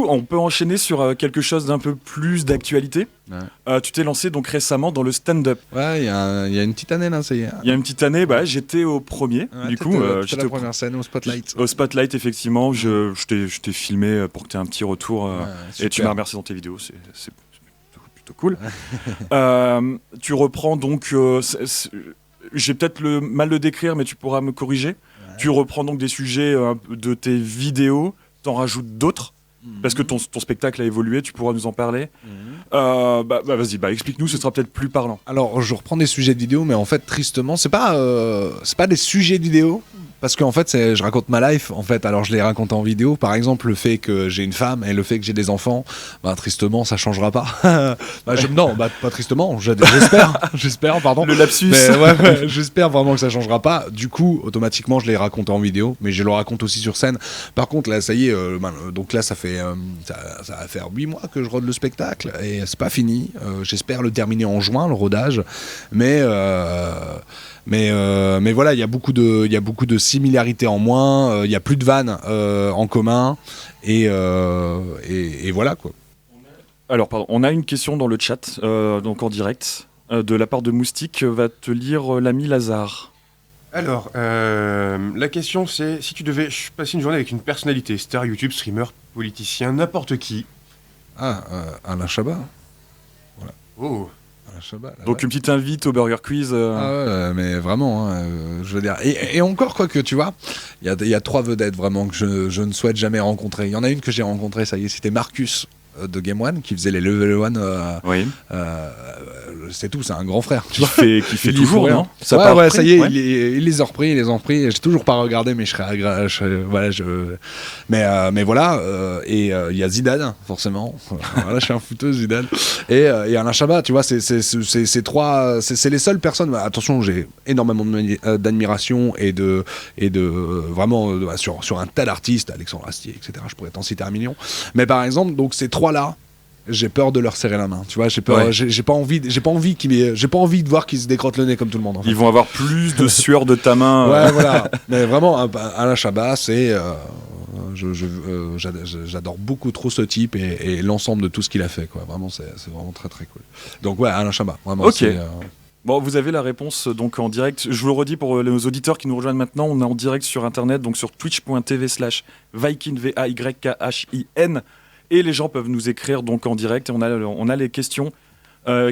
On peut enchaîner sur quelque chose d'un peu plus d'actualité. Ouais. Tu t'es lancé donc récemment dans le stand-up. Ouais, il y a une petite année là, ça y est. Il y a une petite année, j'étais au premier. Ouais, du coup, c'était j'étais la première scène au Spotlight. au Spotlight, effectivement. Je t'ai filmé pour que tu aies un petit retour. Et tu super. m'as remercié dans tes vidéos. C'est plutôt cool. Tu reprends donc. J'ai peut-être mal le décrire, mais tu pourras me corriger. Ouais. Tu reprends donc des sujets de tes vidéos, t'en rajoutes d'autres. Parce que ton spectacle a évolué, tu pourras nous en parler. Vas-y, explique-nous, ce sera peut-être plus parlant. Alors, je reprends des sujets de vidéo, mais en fait, tristement, c'est pas des sujets de vidéo. Parce qu'en fait, je raconte ma life. En fait, alors je les raconte en vidéo. Par exemple, le fait que j'ai une femme et le fait que j'ai des enfants, tristement, ça changera pas. Non, pas tristement. J'espère, pardon. Le lapsus. Mais ouais, j'espère vraiment que ça changera pas. Du coup, automatiquement, je les raconte en vidéo, mais je le raconte aussi sur scène. Par contre, là, ça y est. Donc là, ça va faire 8 mois que je rôde le spectacle et c'est pas fini. J'espère le terminer en juin, le rodage. Mais voilà, il y a beaucoup de similarités en moins, il y a plus de vannes en commun et voilà quoi. Alors, pardon, on a une question dans le chat, donc en direct, de la part de Moustique, va te lire l'ami Lazare. Alors, la question c'est, si tu devais passer une journée avec une personnalité, star, YouTube, streamer, politicien, n'importe qui. Alain Chabat. Oh. Alain Chabat, là, Donc ouais. une petite invite au Burger Quiz. Mais vraiment, hein, je veux dire. Et encore, quoi que tu vois, il y a 3 vedettes vraiment que je ne souhaite jamais rencontrer. Il y en a une que j'ai rencontrée, ça y est, c'était Marcus de Game One qui faisait les Level 1. Oui. C'est tout, c'est un grand frère. Tu Qui vois. fait Il y toujours, faut non rien. Ouais, ça y est, ouais. il les a repris, J'ai toujours pas regardé, mais mais voilà. Et il y a Zidane, forcément. Voilà, je suis un fouteux, Zidane. Et Alain Chabat, tu vois, c'est 3, c'est les seules personnes. Attention, j'ai énormément d'admiration et de vraiment sur un tas d'artistes, Alexandre Astier, etc. Je pourrais t'en citer 1 million. Mais par exemple, donc ces 3-là. J'ai peur de leur serrer la main, tu vois. J'ai peur, Ouais. j'ai pas envie de voir qu'ils se décrotent le nez comme tout le monde. En fait. Ils vont avoir plus de sueur de ta main. Ouais, voilà. Mais vraiment, Alain Chabat, c'est, j'adore beaucoup trop ce type et l'ensemble de tout ce qu'il a fait, quoi. Vraiment, c'est vraiment très très cool. Donc ouais, Alain Chabat, vraiment. Ok. C'est, Bon, vous avez la réponse donc en direct. Je vous le redis pour nos auditeurs qui nous rejoignent maintenant. On est en direct sur Internet, donc sur twitch.tv/Vykin, Vykin. Et les gens peuvent nous écrire donc en direct. Et on a les questions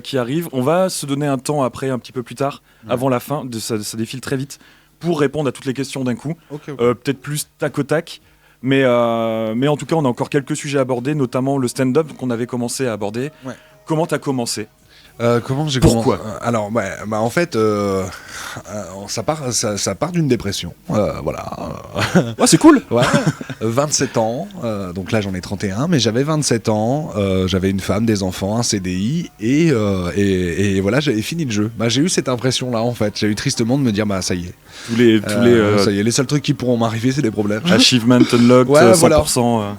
qui arrivent. On va se donner un temps après, un petit peu plus tard, avant la fin. Ça défile très vite pour répondre à toutes les questions d'un coup. ok. Peut-être plus tac au tac. Mais en tout cas, on a encore quelques sujets à aborder, notamment le stand-up qu'on avait commencé à aborder. Ouais. Comment t'as commencé ? Comment j'ai Pourquoi Alors, en fait, ça part d'une dépression. Voilà. Ouais, c'est cool. Ouais, 27 ans, donc là j'en ai 31, mais j'avais 27 ans, j'avais une femme, des enfants, un CDI, et voilà, j'avais fini le jeu. J'ai eu cette impression-là, en fait. J'ai eu tristement de me dire, ça y est. Tous les Ça y est, les seuls trucs qui pourront m'arriver, c'est des problèmes. achievement unlocked, Ouais, 100%.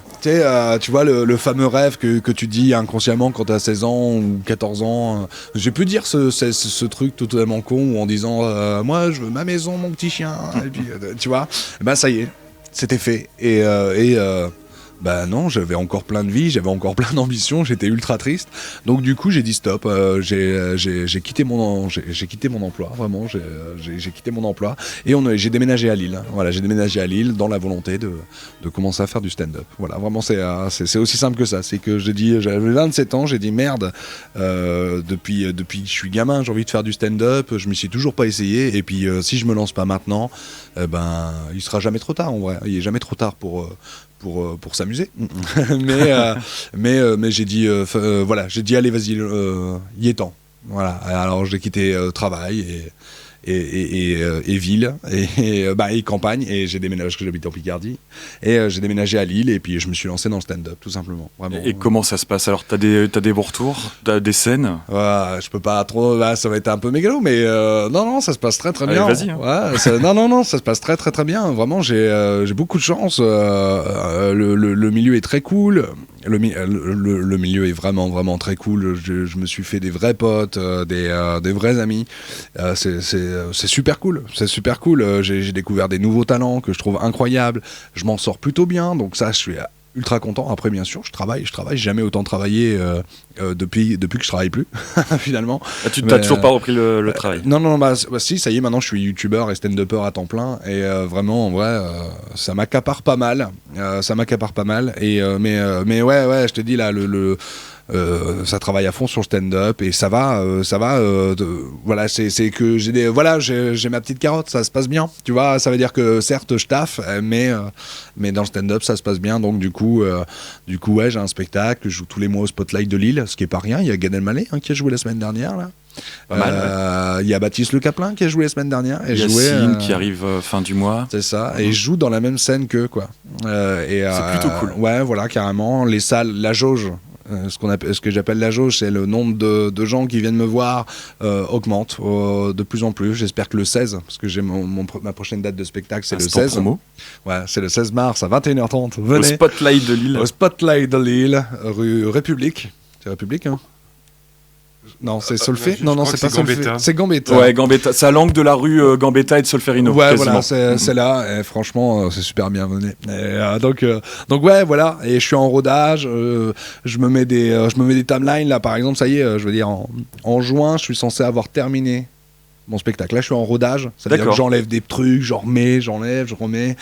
Tu vois, le fameux rêve que tu dis inconsciemment quand t'as 16 ans ou 14 ans. J'ai pu dire ce truc totalement con, en disant, moi je veux ma maison, mon petit chien, et puis, tu vois, ça y est, c'était fait. Non, j'avais encore plein de vie, j'avais encore plein d'ambitions, j'étais ultra triste. Donc du coup, j'ai dit stop. J'ai quitté mon emploi, vraiment. J'ai quitté mon emploi et j'ai déménagé à Lille. Voilà, j'ai déménagé à Lille dans la volonté de commencer à faire du stand-up. Voilà, vraiment, c'est aussi simple que ça. C'est que j'avais 27 ans, j'ai dit merde. Depuis que je suis gamin, j'ai envie de faire du stand-up. Je m'y suis toujours pas essayé. Et puis, si je me lance pas maintenant, il sera jamais trop tard. En vrai, il est jamais trop tard pour s'amuser. mais j'ai dit j'ai dit allez, vas-y, il est temps. Voilà, alors j'ai quitté travail et ville et campagne, et j'ai déménagé, parce que j'habite en Picardie, et j'ai déménagé à Lille, et puis je me suis lancé dans le stand-up, tout simplement, vraiment. Et comment ça se passe ? Alors, t'as des bons retours ? T'as des scènes ? Je peux pas trop, là, ça va être un peu mégalo, mais non, ça se passe très très bien. Allez, vas-y, hein. Ouais, non, ça se passe très très très bien. Vraiment, j'ai beaucoup de chance. Le milieu est très cool. Le milieu est vraiment vraiment très cool. Je me suis fait des vrais potes, des vrais amis. C'est super cool. C'est super cool. J'ai découvert des nouveaux talents que je trouve incroyables. Je m'en sors plutôt bien, donc ça, je suis ultra content. Après, bien sûr, je travaille. J'ai jamais autant travaillé depuis que je travaille plus, finalement. Tu n'as toujours pas repris le travail? Non, si, ça y est, maintenant je suis youtubeur et stand-upper à temps plein. Et vraiment, en vrai, ça m'accapare pas mal. Mais ouais, je te dis là, ça travaille à fond sur le stand-up et ça va. Voilà, c'est que j'ai ma petite carotte, ça se passe bien. Tu vois, ça veut dire que certes je taffe, mais dans le stand-up ça se passe bien. Donc du coup, ouais, j'ai un spectacle, je joue tous les mois au Spotlight de Lille, ce qui est pas rien. Il y a Gad Elmaleh qui a joué la semaine dernière là. Pas mal, ouais. Il y a Baptiste Le Caplin qui a joué la semaine dernière. Et Yacine qui arrive fin du mois. C'est ça. Et je joue dans la même scène qu'eux, quoi. C'est plutôt cool. Ouais, voilà, carrément. Les salles, la jauge. Ce que j'appelle la jauge, c'est le nombre de gens qui viennent me voir augmente de plus en plus. J'espère que le 16, parce que j'ai ma prochaine date de spectacle, c'est le 16. Promo. Ouais, c'est le 16 mars à 21h30. Venez. Au Spotlight de Lille. Au Spotlight de Lille, rue République. C'est République, hein? Non, c'est Solfé. Non, c'est pas Solfé. C'est Gambetta. Ouais, Gambetta. C'est à l'angle de la rue Gambetta et de Solferino. Ouais, quasiment. voilà, c'est là. Et franchement, c'est super bien mené. Donc ouais, voilà. Et je suis en rodage. Je me mets des timelines là, par exemple. Ça y est, je veux dire, en juin, je suis censé avoir terminé mon spectacle. Là, je suis en rodage. C'est-à-dire que j'enlève des trucs, j'enlève, je remets.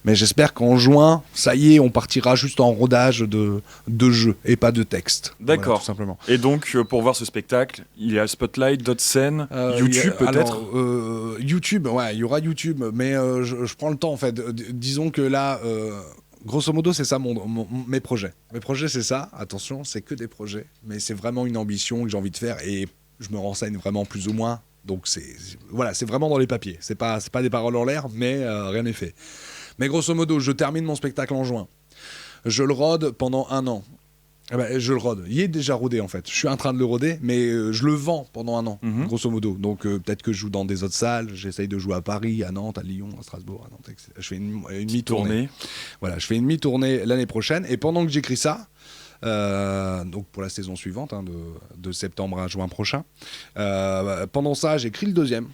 Mais j'espère qu'en juin, ça y est, on partira juste en rodage de jeu et pas de texte. D'accord. Voilà, tout simplement. Et donc, pour voir ce spectacle, il y a Spotlight, d'autres scènes, YouTube peut-être. YouTube, ouais, il y aura YouTube. Mais je prends le temps, en fait. Disons que là... grosso modo, c'est ça mes projets. Mes projets, c'est ça. Attention, c'est que des projets. Mais c'est vraiment une ambition que j'ai envie de faire. Et je me renseigne vraiment plus ou moins. Donc c'est vraiment dans les papiers. C'est pas des paroles en l'air, mais rien n'est fait. Mais grosso modo, je termine mon spectacle en juin. Je le rôde pendant 1 an. Je le rôde. Il est déjà rodé en fait. Je suis en train de le roder, mais je le vends pendant 1 an, grosso modo. Donc peut-être que je joue dans des autres salles. J'essaye de jouer à Paris, à Nantes, à Lyon, à Strasbourg, à Nantes. Je fais une mi-tournée. Voilà, je fais une mi-tournée l'année prochaine. Et pendant que j'écris ça, donc pour la saison suivante, hein, de septembre à juin prochain. Pendant ça, j'écris le deuxième.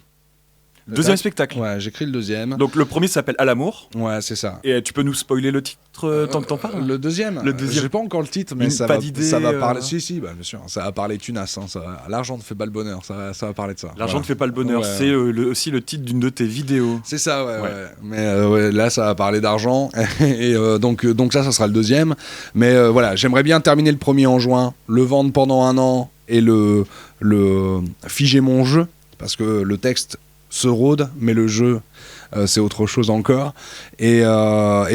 Deuxième spectacle. Ouais, j'écris le deuxième. Donc le premier s'appelle À l'amour. Ouais, c'est ça. Et tu peux nous spoiler le titre tant que t'en parles? Le deuxième. J'ai pas encore le titre, mais ça va parler. Si, bien sûr. Ça va parler tunas. Hein, l'argent ne fait pas le bonheur. Ça va parler de ça. L'argent ne fait pas le bonheur. Ouais. C'est aussi le titre d'une de tes vidéos. C'est ça, ouais. Mais là, ça va parler d'argent. Et donc ça sera le deuxième. Mais voilà, j'aimerais bien terminer le premier en juin, le vendre pendant 1 an et le figer mon jeu, parce que le texte se rôde, mais le jeu c'est autre chose encore. Et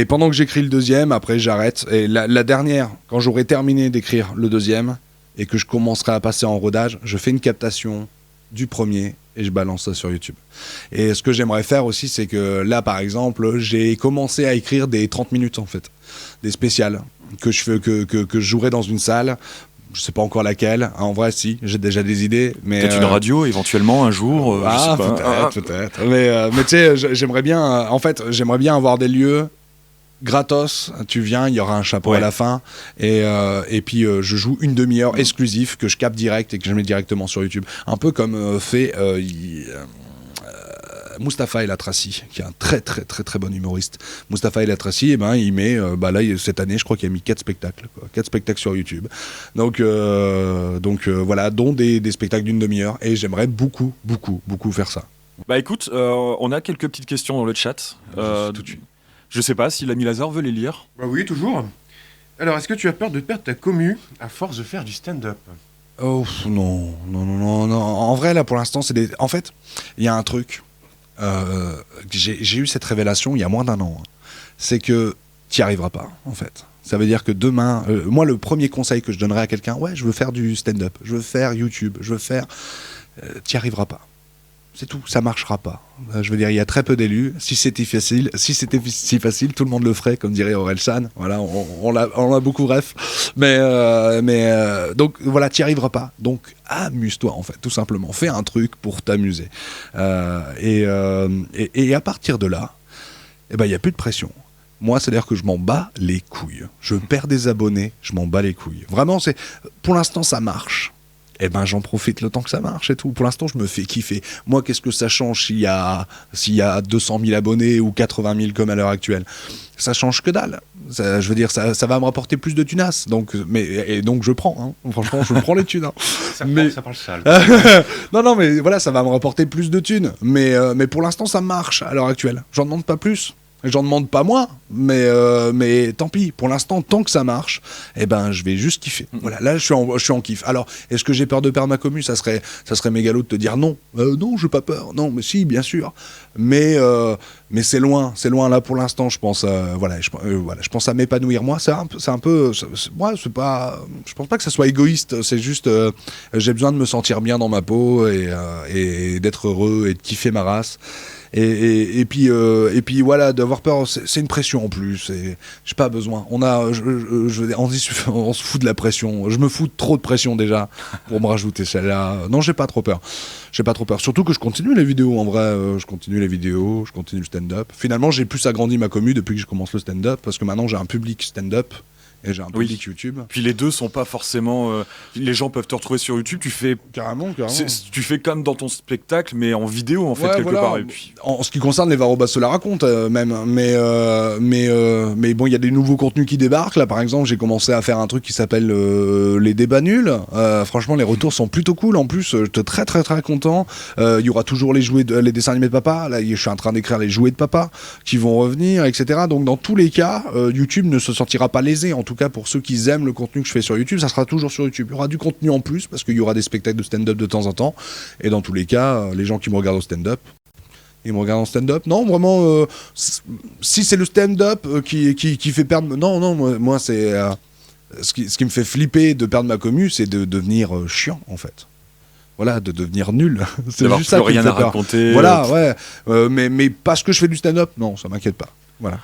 pendant que j'écris le deuxième, après j'arrête. Et la dernière, quand j'aurai terminé d'écrire le deuxième et que je commencerai à passer en rodage, je fais une captation du premier et je balance ça sur YouTube. Et ce que j'aimerais faire aussi, c'est que là par exemple, j'ai commencé à écrire des 30 minutes en fait, des spéciales que je jouerai dans une salle. Je sais pas encore laquelle. En vrai, si, j'ai déjà des idées. Peut-être une radio, éventuellement, un jour. Peut-être. Mais tu sais, j'aimerais bien. En fait, j'aimerais bien avoir des lieux gratos. Tu viens, il y aura un chapeau à la fin. Et puis, je joue une demi-heure exclusive que je capte direct et que je mets directement sur YouTube. Un peu comme fait Mustapha El Atrassi, qui est un très très très très bon humoriste. Mustapha El Atrassi, il met, là cette année je crois qu'il a mis 4 spectacles, 4 spectacles sur YouTube. Donc voilà, dont des spectacles d'une demi-heure, et j'aimerais beaucoup faire ça. Bah écoute, on a quelques petites questions dans le chat. Tout de suite. Je sais pas si l'ami Lazare veut les lire. Bah oui, toujours. Alors, est-ce que tu as peur de perdre ta commu à force de faire du stand-up? Oh non. En vrai là pour l'instant En fait, il y a un truc. J'ai eu cette révélation il y a moins d'1 an. C'est que tu n'y arriveras pas, en fait. Ça veut dire que demain, moi, le premier conseil que je donnerais à quelqu'un, je veux faire du stand-up, je veux faire YouTube, tu n'y arriveras pas. C'est tout, ça marchera pas. Je veux dire, il y a très peu d'élus. Si c'était si facile, tout le monde le ferait, comme dirait Orelsan. Voilà, on l'a beaucoup ref. Mais donc voilà, tu n'y arriveras pas. Donc amuse-toi en fait, tout simplement. Fais un truc pour t'amuser. Et à partir de là, il n'y a plus de pression. Moi, c'est-à-dire que je m'en bats les couilles. Je perds des abonnés, je m'en bats les couilles. Vraiment, pour l'instant, ça marche. eh ben j'en profite le temps que ça marche et tout. Pour l'instant, je me fais kiffer. Moi, qu'est-ce que ça change s'il y a 200 000 abonnés ou 80 000 comme à l'heure actuelle? Ça change que dalle. Je veux dire, ça va me rapporter plus de tunas. Donc je prends. Hein. Franchement, je prends les thunes. Hein. Ça parle sale. non, mais voilà, ça va me rapporter plus de thunes. Mais pour l'instant, ça marche à l'heure actuelle. J'en demande pas plus. J'en demande pas moins, mais tant pis. Pour l'instant, tant que ça marche, eh ben, je vais juste kiffer. Voilà, là, je suis en kiff. Alors, est-ce que j'ai peur de perdre ma commu? Ça serait mégalo de te dire non. Non, j'ai pas peur. Non, mais si, bien sûr. Mais c'est loin là pour l'instant. Je pense, je pense à m'épanouir. Moi, moi, c'est pas. Je pense pas que ça soit égoïste. C'est juste, j'ai besoin de me sentir bien dans ma peau et d'être heureux et de kiffer ma race. Et puis voilà, d'avoir peur, c'est une pression en plus. J'ai pas besoin. On se fout de la pression. Je me fous de trop de pression déjà pour me rajouter celle-là. Non, j'ai pas trop peur. Surtout que je continue les vidéos. En vrai, je continue les vidéos, je continue le stand-up. Finalement, j'ai plus agrandi ma commu depuis que je commence le stand-up parce que maintenant j'ai un public stand-up. Et j'ai un public YouTube. Puis les deux sont pas forcément. Les gens peuvent te retrouver sur YouTube. Tu fais carrément. Tu fais comme dans ton spectacle, mais en vidéo en fait quelque part. Et puis... En ce qui concerne les Varobas se la raconte même. Mais bon, il y a des nouveaux contenus qui débarquent. Là, par exemple, j'ai commencé à faire un truc qui s'appelle les débats nuls. Franchement, les retours sont plutôt cool. En plus, j'étais très très très content. Il y aura toujours les dessins animés de papa. Là, je suis en train d'écrire les jouets de papa qui vont revenir, etc. Donc, dans tous les cas, YouTube ne se sentira pas lésé. En tout cas, pour ceux qui aiment le contenu que je fais sur YouTube, ça sera toujours sur YouTube. Il y aura du contenu en plus parce qu'il y aura des spectacles de stand-up de temps en temps. Et dans tous les cas, les gens qui me regardent au stand-up, ils me regardent en stand-up. Non, vraiment, si c'est le stand-up qui fait perdre... Non, moi c'est... ce qui me fait flipper de perdre ma commu, c'est de devenir chiant, en fait. Voilà, de devenir nul. C'est juste ça qui me fait peur. Raconter. Voilà, ouais. Mais parce que je fais du stand-up, non, ça m'inquiète pas. Voilà.